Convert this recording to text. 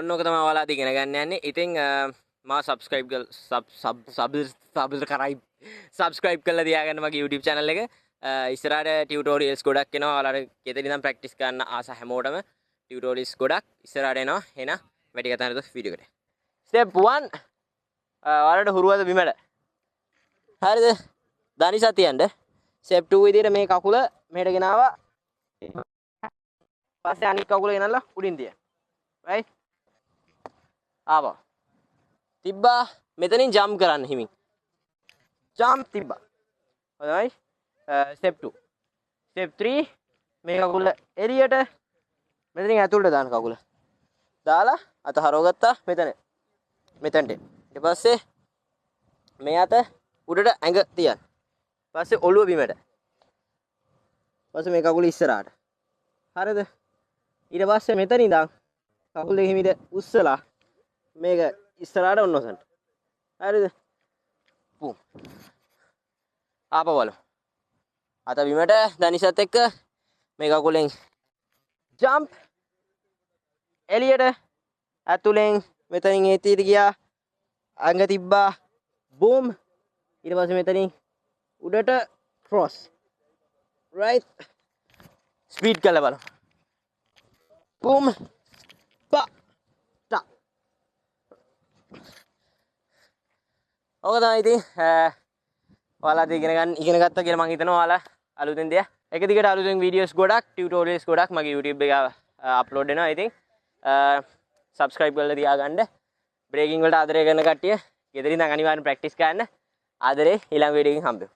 ඔන්න ඔක තමයි ඔයාලා ඉගෙන ගන්න යන්නේ. ඉතින් මා subscribe කරලා තියාගන්න මගේ YouTube channel එක. ඉස්සරහට tutorials ගොඩක් එනවා. ඔයාලට ගෙදර ඉඳන් practice කරන්න ආස හැමෝටම tutorials ගොඩක් ඉස්සරහට එනවා. එහෙනම් වැඩි කතා නැතුව වීඩියෝ එකට. Step 1 ඔයාලට හුරුවද බිමට? හරිද? දනිසා තියන්න. Step 2 විදිහට මේ කකුල මෙහෙට ගෙනාවා. පස්සේ අනිත් කකුල ගෙනල්ලා උඩින් තියන්න. right? ආවා. තිබ්බා මෙතනින් ජම්ප් කරන්න හිමින්. ජම්ප් තිබ්බා. හොඳයි. step 2. step 3 මේ කකුල එළියට මෙතනින් ඇතුළට දාන්න කකුල. දාලා අත හරවගත්තා මෙතන. මෙතනට. ඊට පස්සේ මේ අත උඩට ඇඟ තියන්න. පස්සේ ඔළුව බිමට. පස්සේ මේ කකුල ඉස්සරහට. හරිද? ඊට පස්සේ මෙතන ඉඳන් කකුල් දෙක හිමිට උස්සලා මේක ඉස්සරහට ඔන්න ඔසන්න. හරිද? බූම්. ආපහු බලමු. අත බිමට දනිසත් එක්ක මේ කකුලෙන් ජම්ප් එළියට ඇතුලෙන් මෙතනින් ඒතියට ගියා අඟ තිබ්බා බූම් ඊට පස්සේ මෙතනින් උඩට ක්‍රොස් right ස්පීඩ් කරලා බලමු බූම් පා ටා ඔක තමයි ඉතින් ඔයාලා ඉගෙන ගත්තා කියලා මම හිතනවා ඔයාලා අලුතෙන් දෙයක් එක දිගට අලුතෙන් වීඩියෝස් ගොඩක් ටියුටෝරියල්ස් ගොඩක් මගේ YouTube එක අප්ලෝඩ් වෙනවා ඉතින් subscribe කරලා තියාගන්න බ්‍රේකින් වලට ආදරය කරන කට්ටිය ගෙදරින් ඉඳන් අනිවාර්යෙන් ප්‍රැක්ටිස් කරන්න ආදරේ ඊළඟ වීඩියෝ එකකින් හම්බෙමු